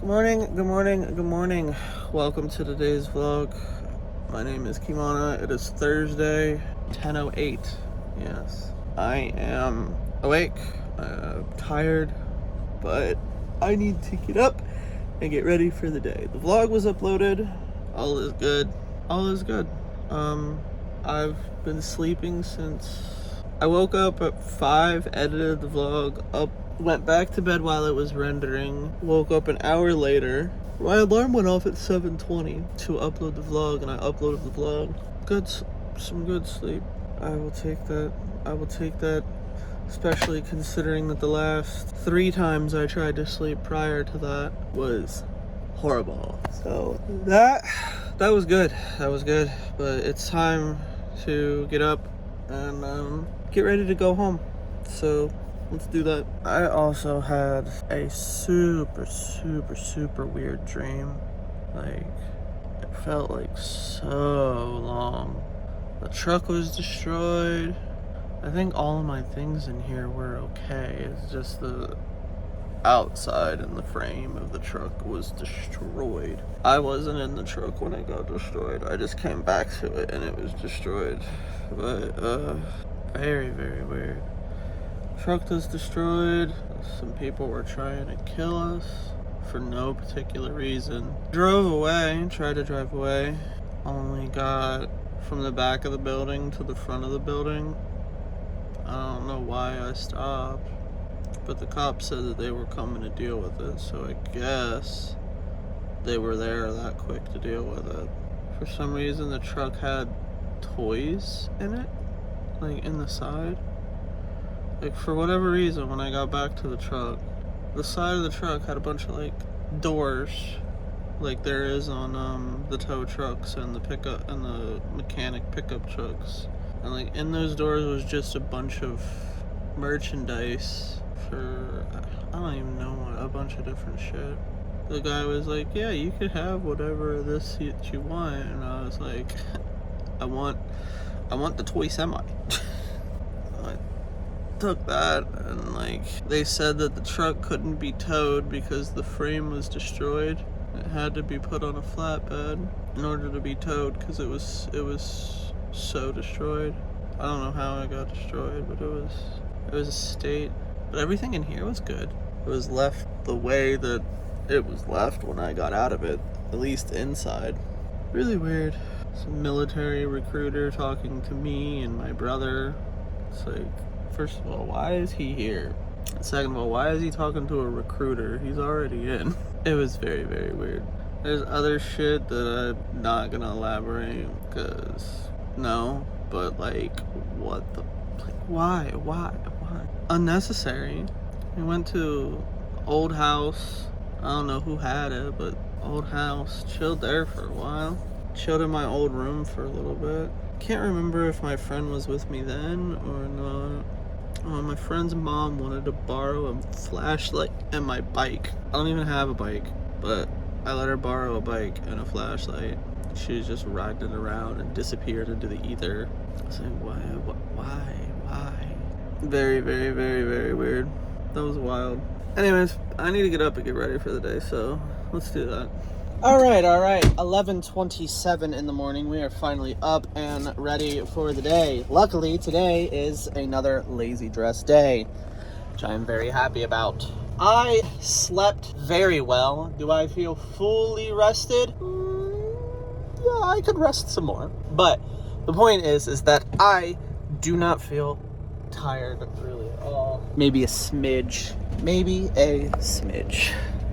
Good morning, good morning, good morning. Welcome to today's vlog. My name is Kimana. It is Thursday, 10:08. Yes, I am awake, tired, but I need to get up and get ready for the day. The vlog was uploaded. All is good. All is good. I've been sleeping since I woke up at 5, edited the vlog up, went back to bed while it was rendering, woke up an hour later. My alarm went off at 7:20 to upload the vlog, and I uploaded the vlog. Some good sleep. I will take that, especially considering that the last 3 times I tried to sleep prior to that was horrible. So that was good. That was good. But it's time to get up and get ready to go home. So let's do that. I also had a super weird dream. Like, it felt like so long. The truck was destroyed. I think all of my things in here were okay. It's just the outside and the frame of the truck was destroyed. I wasn't in the truck when it got destroyed. I just came back to it and it was destroyed. But very weird. Truck was destroyed. Some people were trying to kill us for no particular reason. Tried to drive away. Only got from the back of the building to the front of the building. I don't know why I stopped, but the cops said that they were coming to deal with it, so I guess they were there that quick to deal with it. For some reason, the truck had toys in it, like in the side. Like, for whatever reason, when I got back to the truck, the side of the truck had a bunch of like doors, like there is on the tow trucks and the pickup and the mechanic pickup trucks. And like in those doors was just a bunch of merchandise for, I don't even know what, a bunch of different shit. The guy was like, yeah, you could have whatever this you want, and I was like, I want the toy semi. I took that, and like they said that the truck couldn't be towed because the frame was destroyed. It had to be put on a flatbed in order to be towed because it was so destroyed. I don't know how it got destroyed, but it was a state. But everything in here was good. It was left the way that it was left when I got out of it, at least inside. Really weird. Some military recruiter talking to me and my brother. It's like, first of all, why is he here? And second of all, why is he talking to a recruiter? He's already in. It was very weird. There's other shit that I'm not gonna elaborate, because no, but like, what the, like, why? Unnecessary. We went to old house. I don't know who had it, but old house. Chilled there for a while. Chilled in my old room for a little bit. Can't remember if my friend was with me then or not. My friend's mom wanted to borrow a flashlight and my bike. I don't even have a bike, but I let her borrow a bike and a flashlight. She was just riding it around and disappeared into the ether. I was like, why? Very weird. That was wild. Anyways, I need to get up and get ready for the day, so let's do that. All right. 11:27 in the morning. We are finally up and ready for the day. Luckily, today is another lazy dress day, which I am very happy about. I slept very well. Do I feel fully rested? Yeah, I could rest some more. But the point is that I do not feel tired really at all. Maybe a smidge.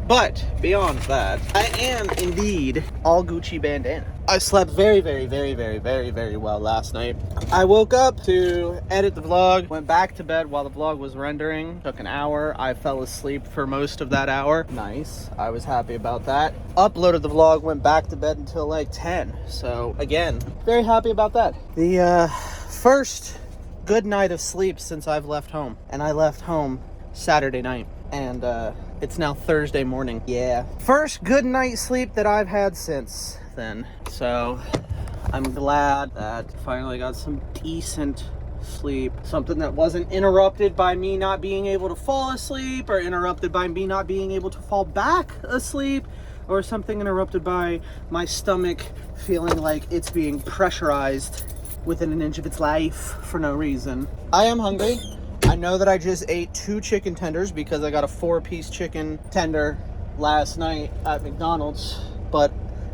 But beyond that, I am indeed all Gucci bandana. I slept very well last night. I woke up to edit the vlog, went back to bed while the vlog was rendering. Took an hour. I fell asleep for most of that hour. Nice. I was happy about that. Uploaded the vlog, went back to bed until like 10. So again, very happy about that. The first good night of sleep since I've left home. And I left home Saturday night. And it's now Thursday morning. Yeah. First good night's sleep that I've had since then. So I'm glad that finally got some decent sleep. Something that wasn't interrupted by me not being able to fall asleep, or interrupted by me not being able to fall back asleep, or something interrupted by my stomach feeling like it's being pressurized within an inch of its life for no reason. I am hungry. I know that I just ate 2 chicken tenders because I got a 4-piece chicken tender last night at McDonald's, but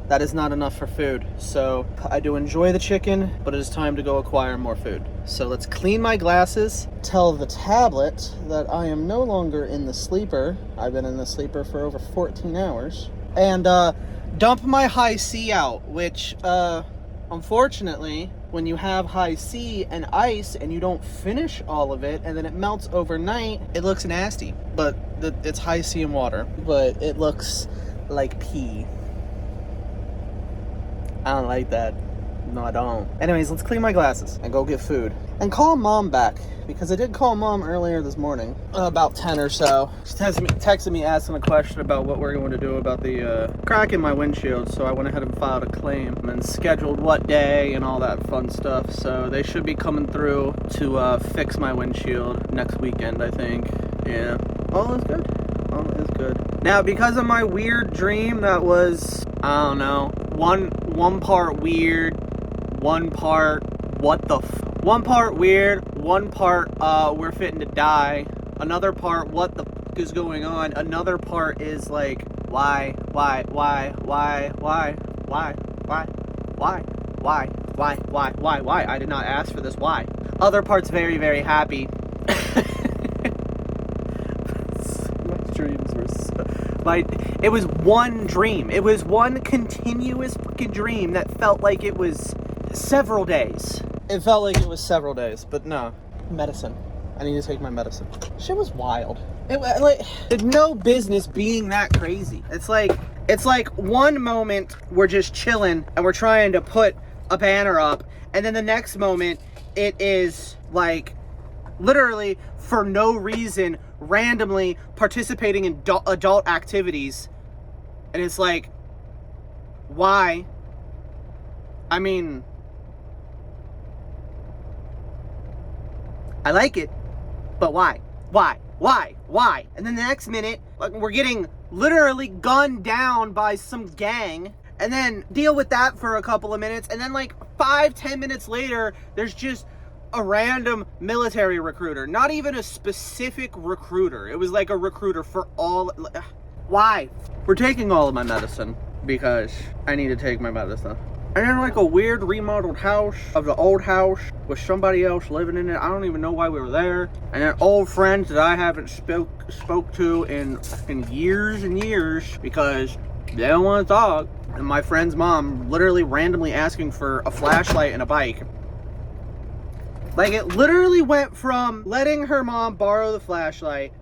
that is not enough for food. So I do enjoy the chicken, but it is time to go acquire more food. So let's clean my glasses, tell the tablet that I am no longer in the sleeper. I've been in the sleeper for over 14 hours. And dump my high C out, which unfortunately, when you have high C and ice and you don't finish all of it and then it melts overnight, it looks nasty. But it's high C and water, but it looks like pee. I don't like that. No, I don't. Anyways, let's clean my glasses and go get food. And call Mom back, because I did call Mom earlier this morning, about 10 or so. She texted me asking a question about what we're going to do about the crack in my windshield, so I went ahead and filed a claim and scheduled what day and all that fun stuff. So they should be coming through to fix my windshield next weekend, I think. Yeah. All is good. All is good. Now, because of my weird dream that was, I don't know, one part weird, one part one part weird, one part we're fitting to die, another part what the f is going on, another part is like why I did not ask for this, why. Other part's very, very happy. My dreams were so... It was one dream. It was one continuous fucking dream that felt like it was several days. It felt like it was several days, but no. Medicine. I need to take my medicine. Shit was wild. It had no business being that crazy. It's like one moment we're just chilling and we're trying to put a banner up, and then the next moment it is like literally for no reason randomly participating in adult activities, and it's like, why? I mean, I like it, but why? Why? And then the next minute, like, we're getting literally gunned down by some gang, and then deal with that for a couple of minutes, and then like 5-10 minutes later, there's just a random military recruiter. Not even a specific recruiter. It was like a recruiter for all. Why? We're taking all of my medicine because I need to take my medicine. And then like a weird remodeled house of the old house with somebody else living in it. I don't even know why we were there. And then old friends that I haven't spoke to in years and years because they don't want to talk. And my friend's mom literally randomly asking for a flashlight and a bike. Like, it literally went from letting her mom borrow the flashlight,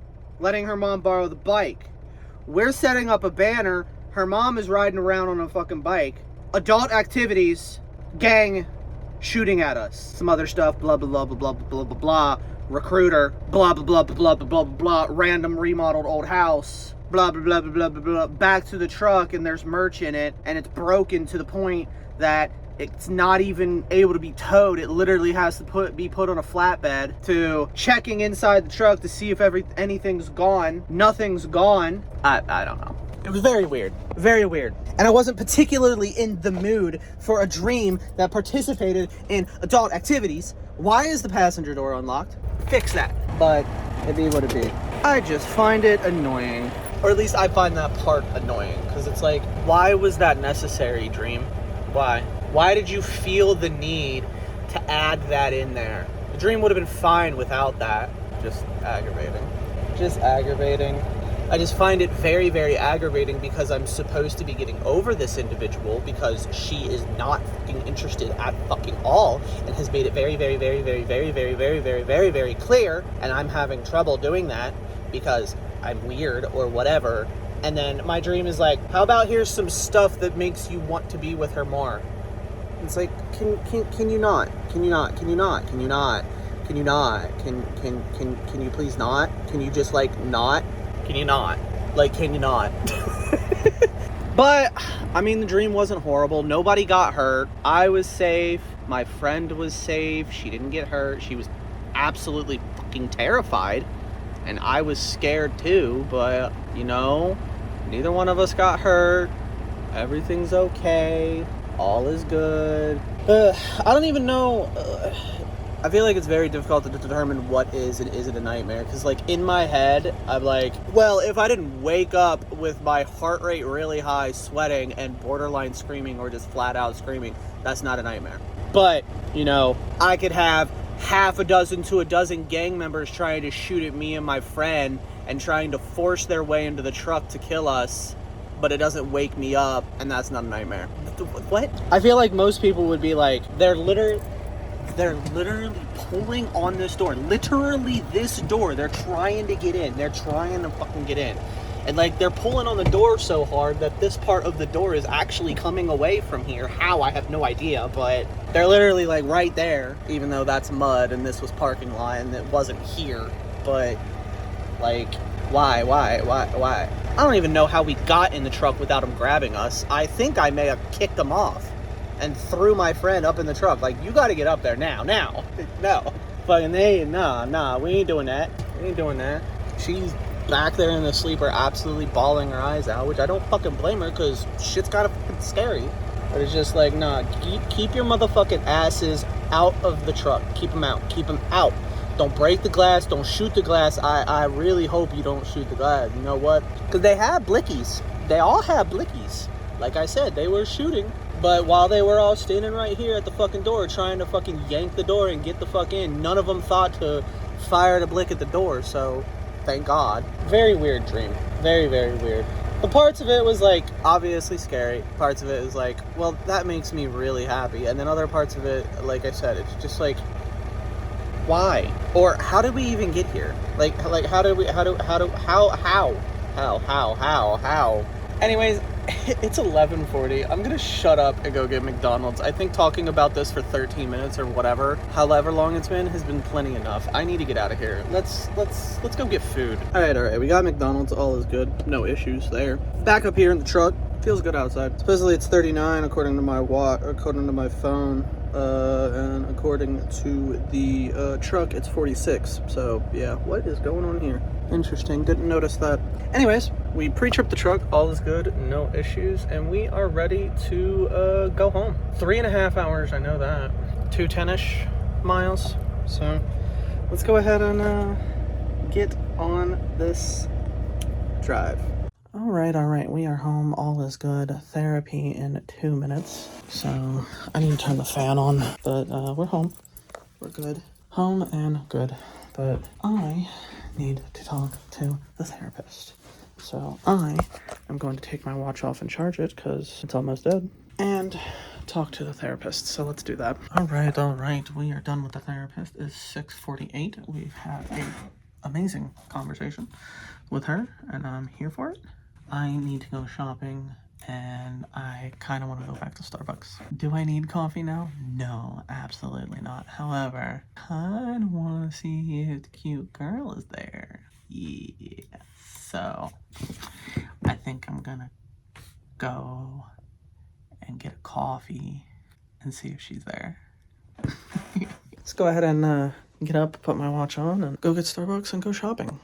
letting her mom borrow the bike. We're setting up a banner. Her mom is riding around on a fucking bike. Adult activities, gang shooting at us. Some other stuff, blah, blah, blah, blah, blah, blah, blah, blah. Recruiter, blah, blah, blah, blah, blah, blah, blah, blah. Random remodeled old house, blah, blah, blah, blah, blah, blah. Back to the truck, and there's merch in it, and it's broken to the point that it's not even able to be towed. It literally has to be put on a flatbed, to checking inside the truck to see if anything's gone. Nothing's gone. I don't know. It was very weird. Very weird. And I wasn't particularly in the mood for a dream that participated in adult activities. Why is the passenger door unlocked? Fix that. But it be what it be. I just find it annoying. Or at least I find that part annoying. Because it's like, why was that necessary, dream? Why? Why did you feel the need to add that in there? The dream would have been fine without that. Just aggravating. Just aggravating. I just find it very, very aggravating because I'm supposed to be getting over this individual because she is not fucking interested at fucking all and has made it very, very, very, very, very, very, very, very, very, very clear, and I'm having trouble doing that because I'm weird or whatever. And then my dream is like, how about here's some stuff that makes you want to be with her more? It's like, can you not? Can you not? Can you not? Can you not? Can you not? Can you please not? Can you just like not? Can you not? Like, can you not? But, I mean, the dream wasn't horrible. Nobody got hurt. I was safe. My friend was safe. She didn't get hurt. She was absolutely fucking terrified. And I was scared too, but, you know, neither one of us got hurt. Everything's okay. All is good. I don't even know. I feel like it's very difficult to determine what is and isn't a nightmare. Because, like, in my head, I'm like, well, if I didn't wake up with my heart rate really high, sweating, and borderline screaming or just flat out screaming, that's not a nightmare. But, you know, I could have half a dozen to a dozen gang members trying to shoot at me and my friend and trying to force their way into the truck to kill us, but it doesn't wake me up, and that's not a nightmare. What? I feel like most people would be like, they're literally pulling on this door. Literally this door. They're trying to get in. They're trying to fucking get in. And, like, they're pulling on the door so hard that this part of the door is actually coming away from here. How? I have no idea, but they're literally, like, right there, even though that's mud and this was parking lot and it wasn't here. But, like, why? I don't even know how we got in the truck without them grabbing us. I think I may have kicked them off and threw my friend up in the truck. Like, you gotta get up there now. No. Fucking nah, we ain't doing that. She's back there in the sleeper absolutely bawling her eyes out, which I don't fucking blame her, because shit's kind of fucking scary. But it's just like, nah, keep your motherfucking asses out of the truck. Keep them out. Don't break the glass. Don't shoot the glass. I really hope you don't shoot the glass. You know what? Because they had blickies. They all had blickies. Like I said, they were shooting. But while they were all standing right here at the fucking door trying to fucking yank the door and get the fuck in, none of them thought to fire the blick at the door. So, thank God. Very weird dream. Very, very weird. But parts of it was, like, obviously scary. Parts of it is like, well, that makes me really happy. And then other parts of it, like I said, it's just like, why? Or how did we even get here? Like how? Anyways, it's 11:40. I'm gonna shut up and go get McDonald's. I think talking about this for 13 minutes or whatever, however long it's been, has been plenty enough. I need to get out of here. Let's go get food. All right. We got McDonald's. All is good. No issues there. Back up here in the truck. Feels good outside. Supposedly it's 39 according to my according to my phone. And according to the truck, it's 46. So yeah, what is going on here? Interesting. Didn't notice that. Anyways, we pre-tripped the truck. All is good. No issues. And we are ready to go home. 3.5 hours. I know that. 210-ish miles. So let's go ahead and get on this drive. All right. We are home. All is good. Therapy in 2 minutes. So I need to turn the fan on, but we're home. We're good. Home and good. But I need to talk to the therapist. So I am going to take my watch off and charge it because it's almost dead. And talk to the therapist. So let's do that. All right. We are done with the therapist. It's 6:48. We've had an amazing conversation with her, and I'm here for it. I need to go shopping, and I kind of want to go back to Starbucks. Do I need coffee now? No, absolutely not. However, I kind of want to see if the cute girl is there. Yeah. So, I think I'm gonna go and get a coffee and see if she's there. Let's go ahead and get up, put my watch on, and go get Starbucks and go shopping.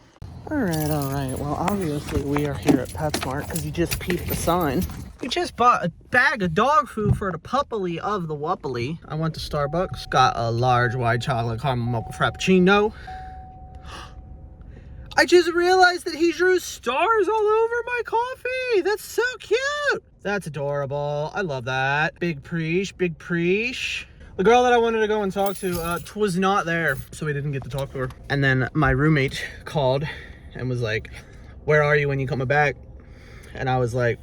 All right. Well, obviously we are here at PetSmart because you just peeped the sign. We just bought a bag of dog food for the puppily of the wuppily. I went to Starbucks, got a large white chocolate caramel mocha frappuccino. I just realized that he drew stars all over my coffee. That's so cute. That's adorable. I love that. Big preach. The girl that I wanted to go and talk to was not there, so we didn't get to talk to her. And then my roommate called and was like, where are you when you coming back? And I was like,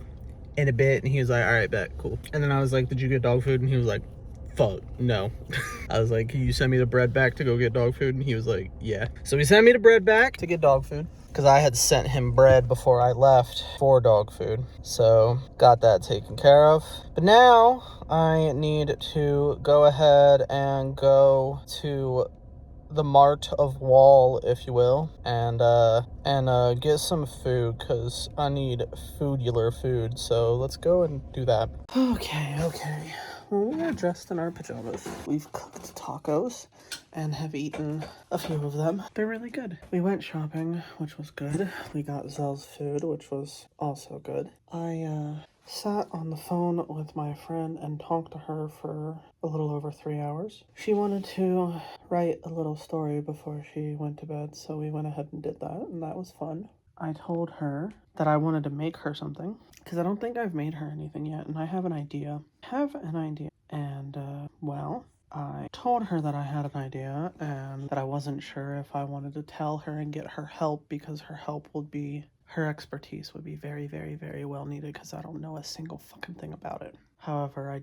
in a bit. And he was like, all right, bet, cool. And then I was like, did you get dog food? And he was like, fuck, no. I was like, can you send me the bread back to go get dog food? And he was like, yeah. So he sent me the bread back to get dog food, because I had sent him bread before I left for dog food. So got that taken care of. But now I need to go ahead and go to the Mart of Wall, if you will, and get some food, because I need food. So let's go and do that. Okay. Well, we are dressed in our pajamas. We've cooked tacos and have eaten a few of them. They're really good. We went shopping, which was good. We got Zell's food, which was also good. I sat on the phone with my friend and talked to her for a little over 3 hours. She wanted to write a little story before she went to bed, so we went ahead and did that, and that was fun. I told her that I wanted to make her something, because I don't think I've made her anything yet, and I have an idea. And, well, I told her that I had an idea, and that I wasn't sure if I wanted to tell her and get her help, because her expertise would be very, very, very well needed, because I don't know a single fucking thing about it. However,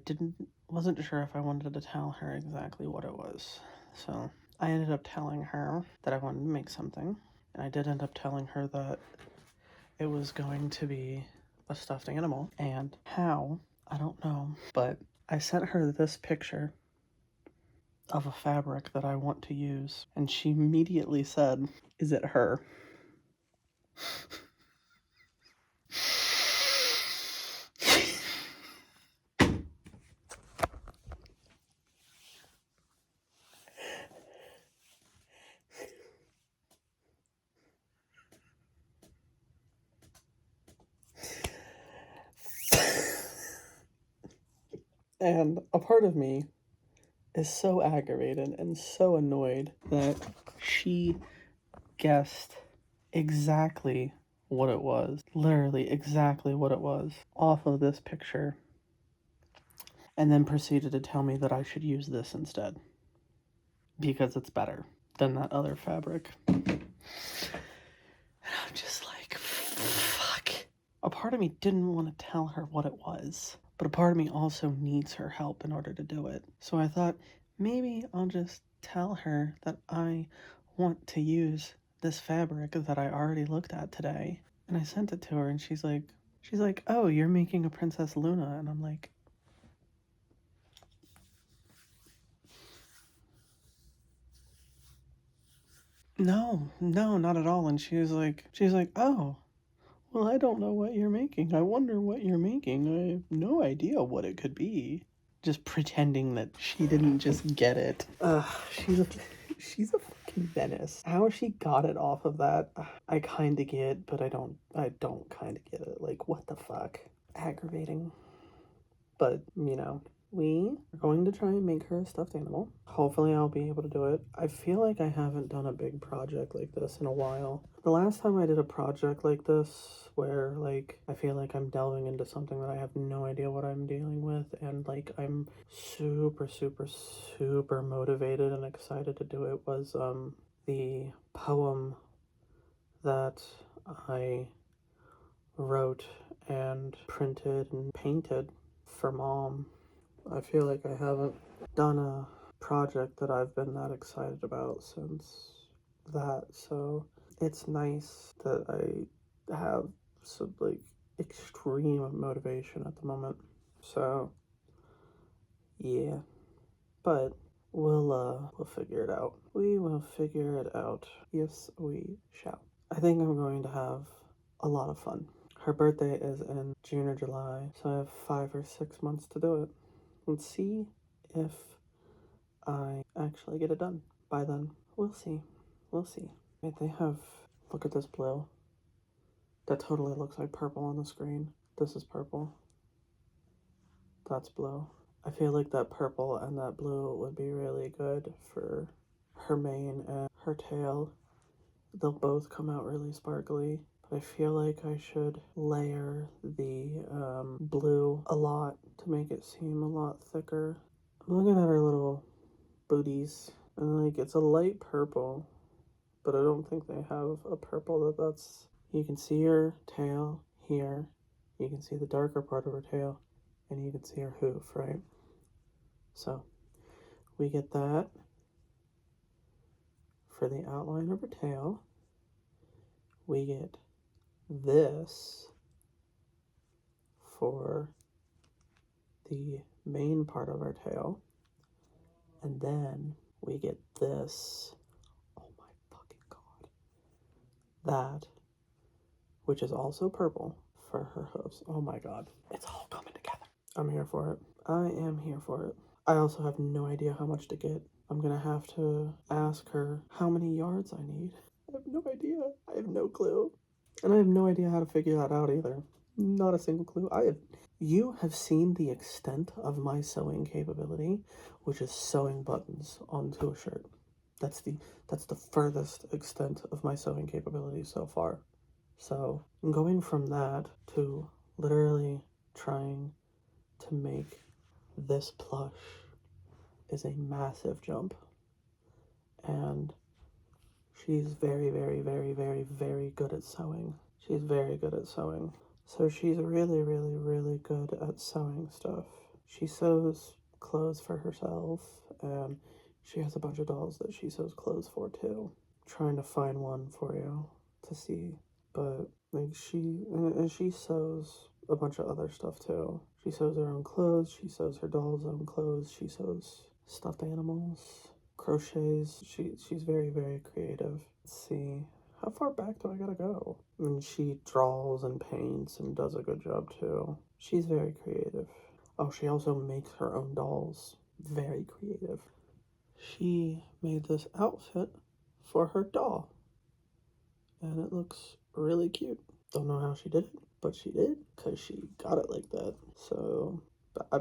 wasn't sure if I wanted to tell her exactly what it was. So I ended up telling her that I wanted to make something. And I did end up telling her that it was going to be a stuffed animal. And how, I don't know. But I sent her this picture of a fabric that I want to use. And she immediately said, "Is it her?" And a part of me is so aggravated and so annoyed that she guessed exactly what it was. Literally exactly what it was off of this picture. And then proceeded to tell me that I should use this instead. Because it's better than that other fabric. And I'm just like, fuck. A part of me didn't want to tell her what it was. But a part of me also needs her help in order to do it. So I thought, maybe I'll just tell her that I want to use this fabric that I already looked at today. And I sent it to her, and she's like, "Oh, you're making a Princess Luna." And I'm like, no, not at all. And she's like, "Oh, well, I don't know what you're making. I wonder what you're making. I have no idea what it could be." Just pretending that she didn't just get it. She's a fucking menace. How she got it off of that, I kind of get, but I don't kind of get it. Like, what the fuck? Aggravating. But, we are going to try and make her a stuffed animal. Hopefully I'll be able to do it. I feel like I haven't done a big project like this in a while. The last time I did a project like this, where, like, I feel like I'm delving into something that I have no idea what I'm dealing with, and, like, I'm super, super, super motivated and excited to do it, was, the poem that I wrote and printed and painted for Mom. I feel like I haven't done a project that I've been that excited about since that, so it's nice that I have some, like, extreme motivation at the moment. So yeah, but we'll figure it out. We will figure it out. Yes, we shall. I think I'm going to have a lot of fun. Her birthday is in June or July, so I have 5 or 6 months to do it. And see if I actually get it done by then. We'll see. We'll see. Wait, look at this blue. That totally looks like purple on the screen. This is purple. That's blue. I feel like that purple and that blue would be really good for her mane and her tail. They'll both come out really sparkly. But I feel like I should layer the blue a lot to make it seem a lot thicker. I'm looking at her little booties, and, like, it's a light purple, but I don't think they have a purple that's... You can see her tail here, you can see the darker part of her tail, and you can see her hoof, right? So we get that for the outline of her tail. We get this for the main part of our tail. And then we get this, oh my fucking god, that, which is also purple, for her hoofs. Oh my god, it's all coming together. I'm here for it. I am here for it. I also have no idea how much to get. I'm gonna have to ask her how many yards I need. I have no idea. I have no clue. And I have no idea how to figure that out either. Not a single clue. You have seen the extent of my sewing capability, which is sewing buttons onto a shirt. That's the furthest extent of my sewing capability so far. So going from that to literally trying to make this plush is a massive jump. And she's very, very, very, very, very good at sewing. She's very good at sewing. So she's really, really, really good at sewing stuff. She sews clothes for herself, and she has a bunch of dolls that she sews clothes for too. Trying to find one for you to see, but like she sews a bunch of other stuff too. She sews her own clothes. She sews her doll's own clothes. She sews stuffed animals, crochets. She's very, very creative. Let's see. How far back do I gotta go? I mean, she draws and paints and does a good job too. She's very creative. Oh, she also makes her own dolls. Very creative. She made this outfit for her doll, and it looks really cute. Don't know how she did it, but she did, because she got it like that. So I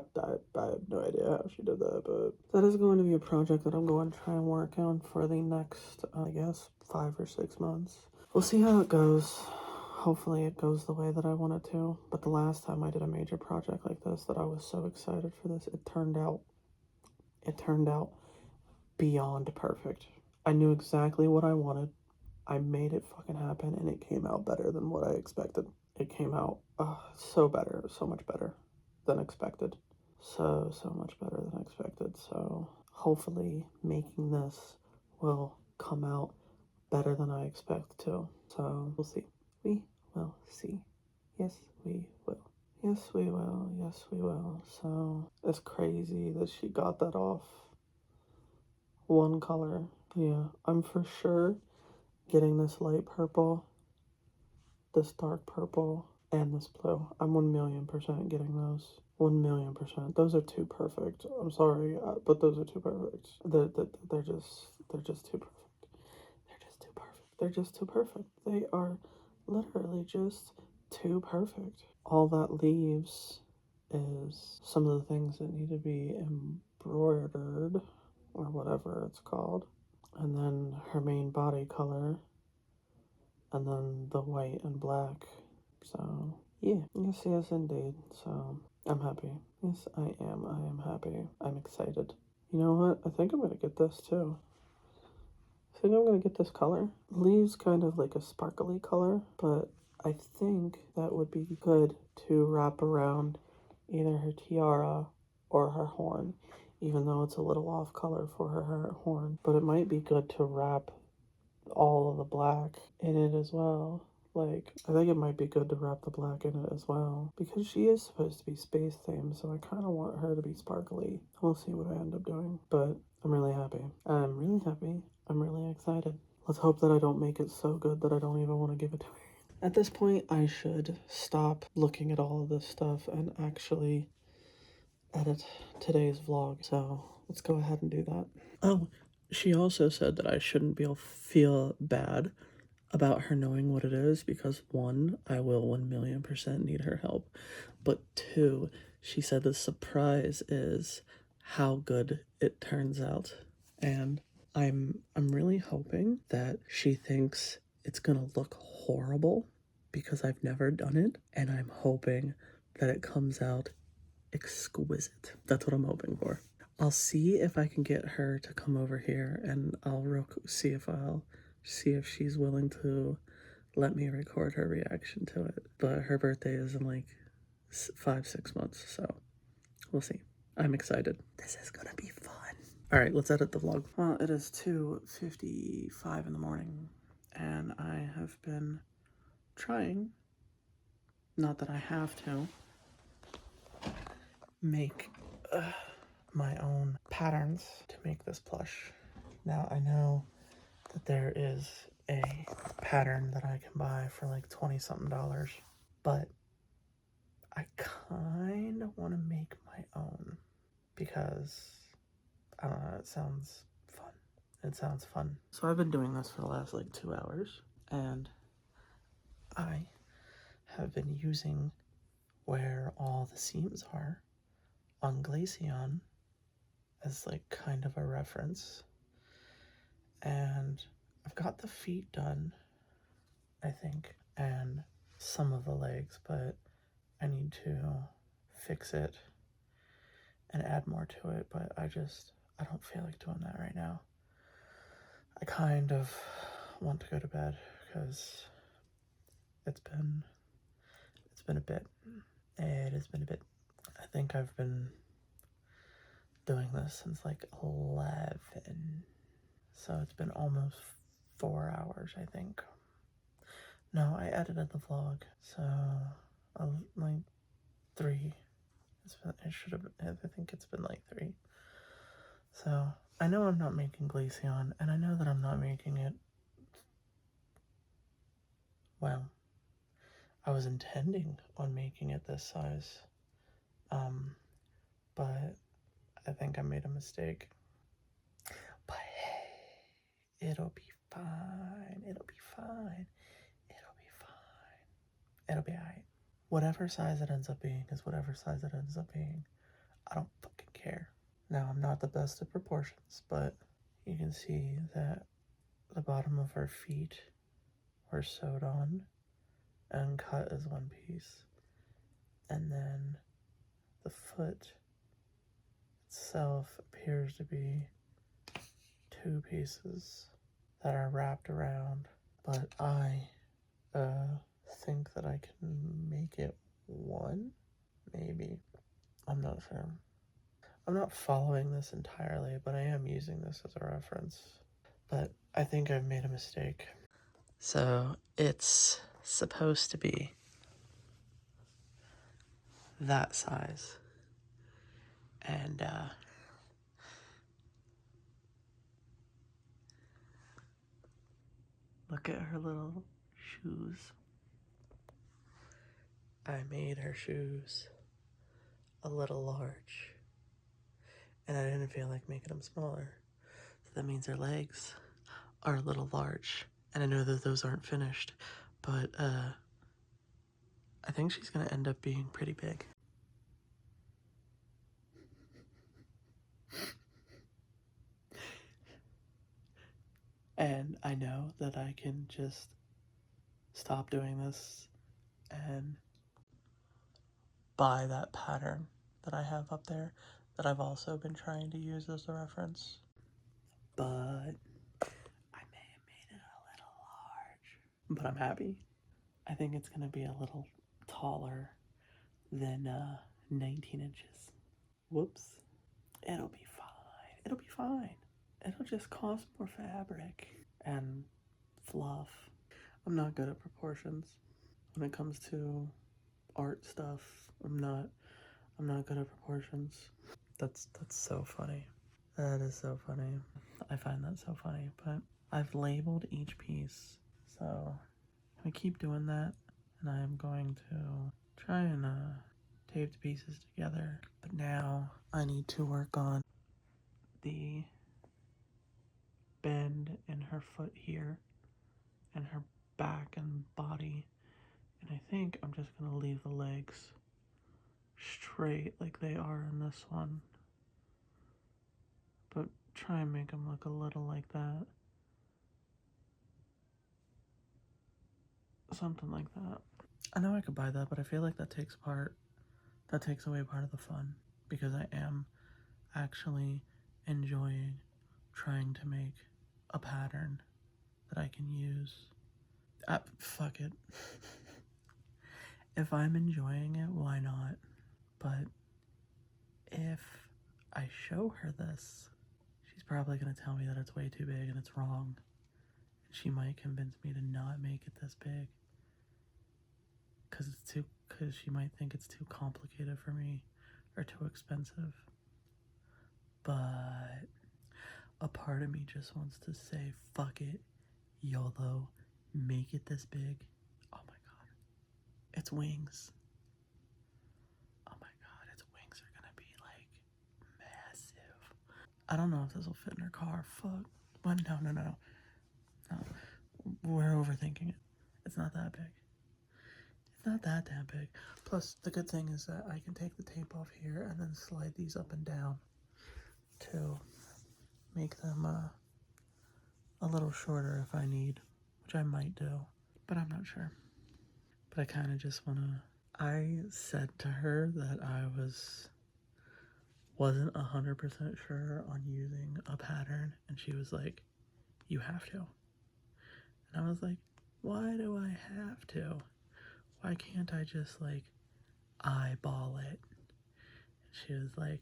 have no idea how she did that, but that is going to be a project that I'm going to try and work on for the next, I guess, 5 or 6 months. We'll see how it goes. Hopefully it goes the way that I want it to. But the last time I did a major project like this that I was so excited for this, it turned out beyond perfect. I knew exactly what I wanted. I made it fucking happen, and it came out better than what I expected. It came out so better, so much better than expected. So much better than expected. So hopefully making this will come out better than I expect to. So we'll see. We will see. Yes, we will. Yes, we will. Yes, we will. So it's crazy that she got that off one color. Yeah, I'm for sure getting this light purple, this dark purple, and this blue. I'm 1,000,000% getting those. 1,000,000%. Those are too perfect. I'm sorry, but those are too perfect. They're just too perfect. They're just too perfect. They're just too perfect. They are literally just too perfect. All that leaves is some of the things that need to be embroidered, or whatever it's called. And then her main body color, and then the white and black. So yeah, yes, indeed. So I'm happy. Yes, I am happy. I'm excited. You know what? I think I'm gonna get this too. I think I'm gonna get this color. Leaves kind of like a sparkly color, but I think that would be good to wrap around either her tiara or her horn, even though it's a little off color for her horn. But it might be good to wrap all of the black in it as well. Like, I think it might be good to wrap the black in it as well, because she is supposed to be space themed, so I kind of want her to be sparkly. We'll see what I end up doing, but I'm really happy. I'm really happy. I'm really excited. Let's hope that I don't make it so good that I don't even want to give it to her. At this point, I should stop looking at all of this stuff and actually edit today's vlog, so let's go ahead and do that. Oh, she also said that I shouldn't feel bad about her knowing what it is, because 1, I will 1,000,000% need her help, but 2, she said the surprise is how good it turns out, and I'm really hoping that she thinks it's gonna look horrible because I've never done it, and I'm hoping that it comes out exquisite. That's what I'm hoping for. I'll see if I can get her to come over here, and I'll see if she's willing to let me record her reaction to it. But her birthday is in like 5-6 months, so we'll see. I'm excited. This is gonna be fun. All right, let's edit the vlog. Well, it is 2:55 in the morning, and I have been trying, not that I have to, make my own patterns to make this plush. Now, I know that there is a pattern that I can buy for like $20-something, but I kind of of want to make my own because, I don't know, it sounds fun. It sounds fun. So I've been doing this for the last like 2 hours, and I have been using where all the seams are on Glaceon as like kind of a reference. And I've got the feet done, I think, and some of the legs, but I need to fix it and add more to it, but I don't feel like doing that right now. I kind of want to go to bed because it's been a bit. It has been a bit. I think I've been doing this since like 11. So it's been almost 4 hours, I think. No, I edited the vlog, so like 3. It should have been, I think it's been like 3. So I know I'm not making Glaceon, and I know that I'm not making it, well, I was intending on making it this size, but I think I made a mistake. But hey, it'll be fine. It'll be fine. It'll be fine. It'll be alright. Whatever size it ends up being is whatever size it ends up being. I don't fucking care. Now, I'm not the best at proportions, but you can see that the bottom of her feet were sewed on and cut as one piece. And then the foot itself appears to be 2 pieces that are wrapped around, but I think that I can make it 1, maybe. I'm not sure. I'm not following this entirely, but I am using this as a reference. But I think I've made a mistake. So it's supposed to be that size. And look at her little shoes. I made her shoes a little large, and I didn't feel like making them smaller. So that means her legs are a little large, and I know that those aren't finished, but I think she's gonna end up being pretty big. And I know that I can just stop doing this and buy that pattern that I have up there that I've also been trying to use as a reference. But I may have made it a little large. But I'm happy. I think it's gonna be a little taller than 19 inches. Whoops. It'll be fine. It'll be fine. It'll just cost more fabric and fluff. I'm not good at proportions. When it comes to art stuff, I'm not good at proportions. That's so funny. That is so funny. I find that so funny, but I've labeled each piece. So I'm gonna keep doing that, and I am going to try and tape the pieces together. But now I need to work on the bend in her foot here and her back and body, and I think I'm just gonna leave the legs straight like they are in this one, but try and make them look a little like that, something like that. I know I could buy that, but I feel like that takes away part of the fun, because I am actually enjoying trying to make a pattern that I can use. Fuck it. If I'm enjoying it, why not? But if I show her this, she's probably gonna tell me that it's way too big and it's wrong. And she might convince me to not make it this big. Cause she might think it's too complicated for me or too expensive. But a part of me just wants to say, fuck it, YOLO, make it this big. Oh my god, it's wings. Oh my god, it's I don't know if this will fit in her car. Fuck. But no. We're overthinking it. It's not that big. It's not that damn big. Plus, the good thing is that I can take the tape off here and then slide these up and down to make them a little shorter if I need, which I might do, but I'm not sure. But I kind of just want to. I said to her that I wasn't 100% sure on using a pattern, and she was like, "You have to." And I was like, "Why do I have to? Why can't I just like eyeball it?" And she was like,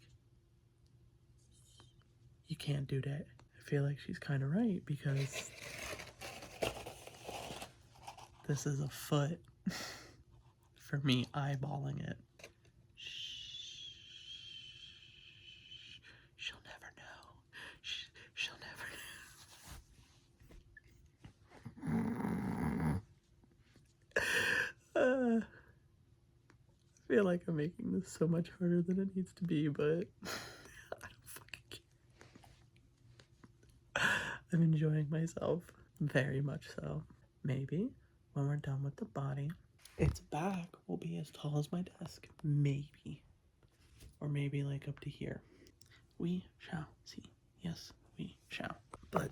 "You can't do that." I feel like she's kind of right because this is a foot for me eyeballing it. She'll never know. She'll never know. I feel like I'm making this so much harder than it needs to be, but I don't fucking care. I'm enjoying myself very much so. Maybe when we're done with the body, its back will be as tall as my desk. Maybe. Or maybe like up to here. We shall see. Yes, we shall. But,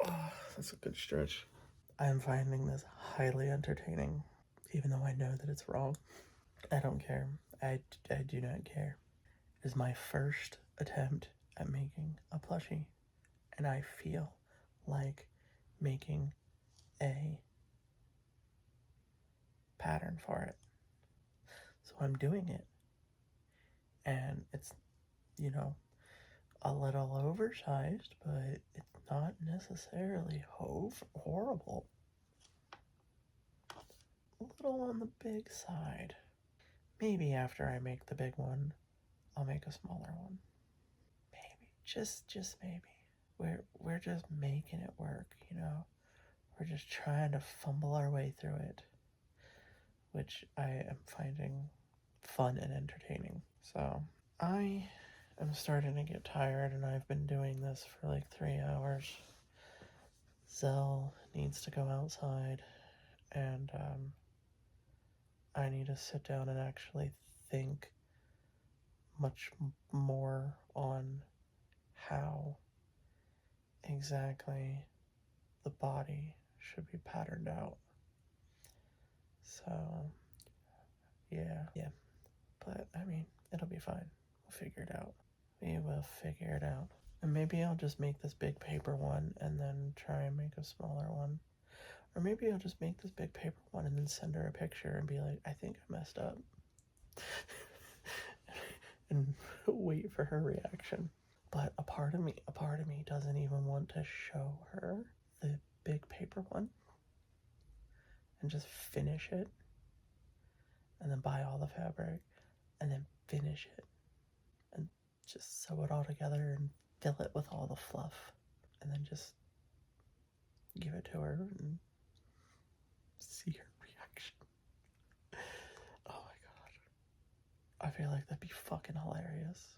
oh, that's a good stretch. I am finding this highly entertaining, even though I know that it's wrong. I don't care. I do not care. It is my first attempt at making a plushie, and I feel like making a pattern for it. So I'm doing it, and it's, you know, a little oversized, but it's not necessarily horrible. A little on the big side. Maybe after I make the big one, I'll make a smaller one. Maybe, just maybe. We're just making it work, you know. We're just trying to fumble our way through it, which I am finding fun and entertaining. So I am starting to get tired, and I've been doing this for like 3 hours. Zell needs to go outside, and I need to sit down and actually think much more on how exactly the body should be patterned out. So, yeah. But, I mean, it'll be fine. We'll figure it out. We will figure it out. And maybe I'll just make this big paper one and then try and make a smaller one. Or maybe I'll just make this big paper one and then send her a picture and be like, I think I messed up. And wait for her reaction. But a part of me doesn't even want to show her the big paper one and just finish it and then buy all the fabric and then finish it and just sew it all together and fill it with all the fluff and then just give it to her and see her reaction. Oh my god. I feel like that'd be fucking hilarious.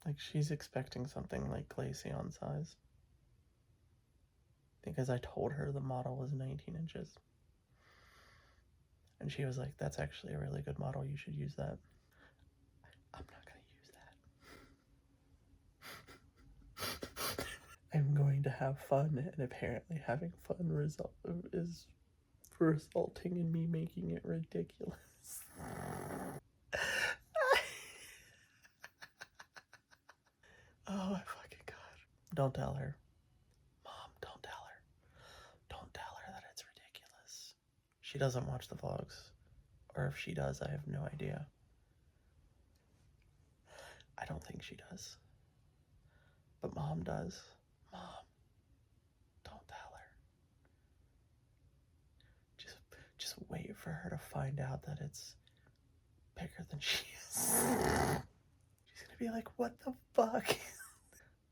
Like, she's expecting something like Glaceon size. Because I told her the model was 19 inches. And she was like, that's actually a really good model. You should use that. I'm not going to use that. I'm going to have fun, and apparently having fun is resulting in me making it ridiculous. Oh my fucking god. Don't tell her. Mom, don't tell her. Don't tell her that it's ridiculous. She doesn't watch the vlogs. Or if she does, I have no idea. I don't think she does. But Mom does. Mom, don't tell her. Just wait for her to find out that it's bigger than she is. She's gonna be like, what the fuck?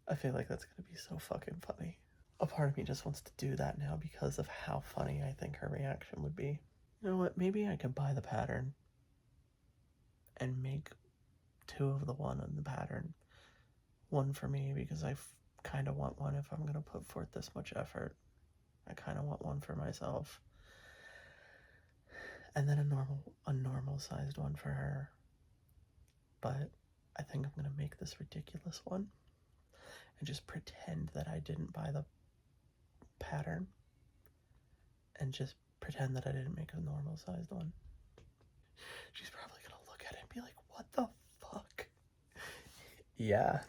I feel like that's gonna be so fucking funny. A part of me just wants to do that now because of how funny I think her reaction would be. You know what? Maybe I could buy the pattern and make 2 of the one on the pattern one for me because I kind of want one if I'm going to put forth this much effort. I kind of want one for myself. And then a normal sized one for her. But I think I'm going to make this ridiculous one and just pretend that I didn't buy the pattern and just pretend that I didn't make a normal sized one. She's probably going to look at it and be like, what the fuck? Yeah.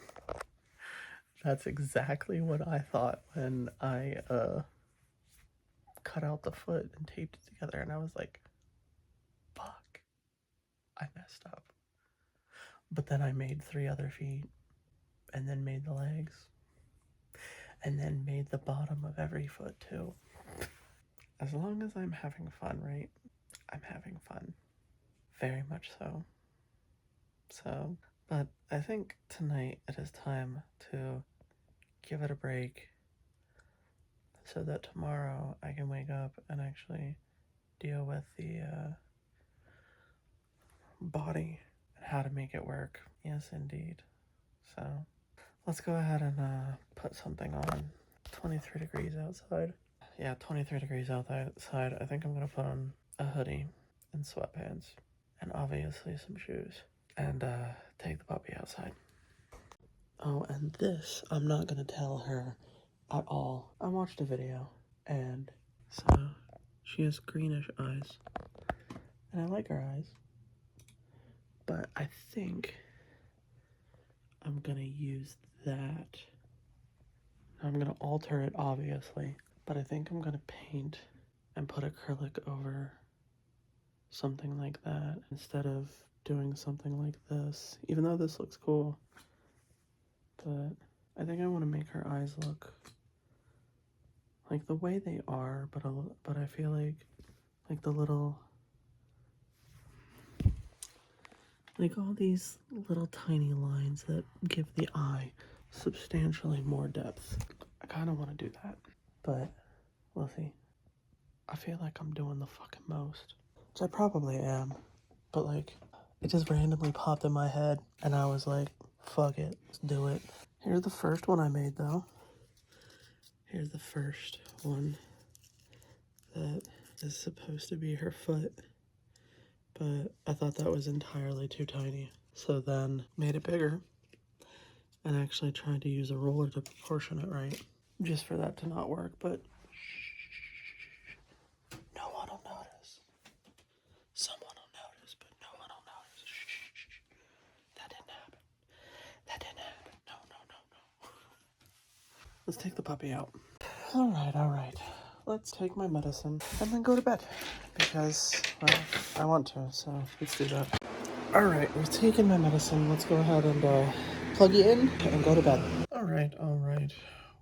That's exactly what I thought when I cut out the foot and taped it together, and I was like, fuck, I messed up. But then I made 3 other feet, and then made the legs, and then made the bottom of every foot too. As long as I'm having fun, right? I'm having fun. Very much so. But I think tonight it is time to give it a break so that tomorrow I can wake up and actually deal with the body and how to make it work. Yes, indeed. So let's go ahead and put something on. 23 degrees outside. Yeah, 23 degrees outside. I think I'm going to put on a hoodie and sweatpants and obviously some shoes and take the puppy outside. Oh, and this I'm not going to tell her at all. I watched a video and so she has greenish eyes and I like her eyes, but I think I'm going to use that. I'm going to alter it, obviously, but I think I'm going to paint and put acrylic over something like that instead of doing something like this, even though this looks cool. But I think I want to make her eyes look like the way they are, but I feel like the little, like all these little tiny lines that give the eye substantially more depth. I kind of want to do that, but we'll see. I feel like I'm doing the fucking most, which I probably am, but like, it just randomly popped in my head, and I was like, fuck it, let's do it. Here's the first one I made, though. Here's the first one that is supposed to be her foot, but I thought that was entirely too tiny. So then made it bigger and actually tried to use a roller to proportion it right, just for that to not work, but no one will notice. Someone will notice, but no one will notice. That didn't happen. That didn't happen. No. Let's take the puppy out. All right. Let's take my medicine and then go to bed because, well, I want to, so let's do that. All right, we've taken my medicine. Let's go ahead and plug you in and go to bed. All right.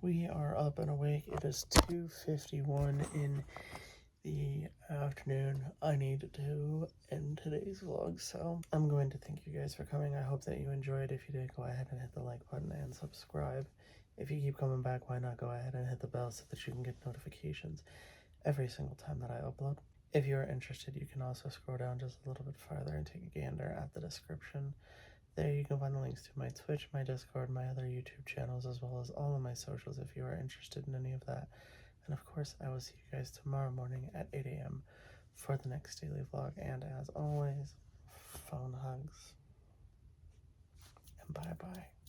We are up and awake. It is 2:51 in the afternoon. I need to end today's vlog, so I'm going to thank you guys for coming. I hope that you enjoyed. If you did, go ahead and hit the like button and subscribe. If you keep coming back, why not go ahead and hit the bell so that you can get notifications every single time that I upload. If you are interested, you can also scroll down just a little bit farther and take a gander at the description. There you can find the links to my Twitch, my Discord, my other YouTube channels, as well as all of my socials if you are interested in any of that. And of course, I will see you guys tomorrow morning at 8 a.m. for the next daily vlog. And as always, phone hugs and bye-bye.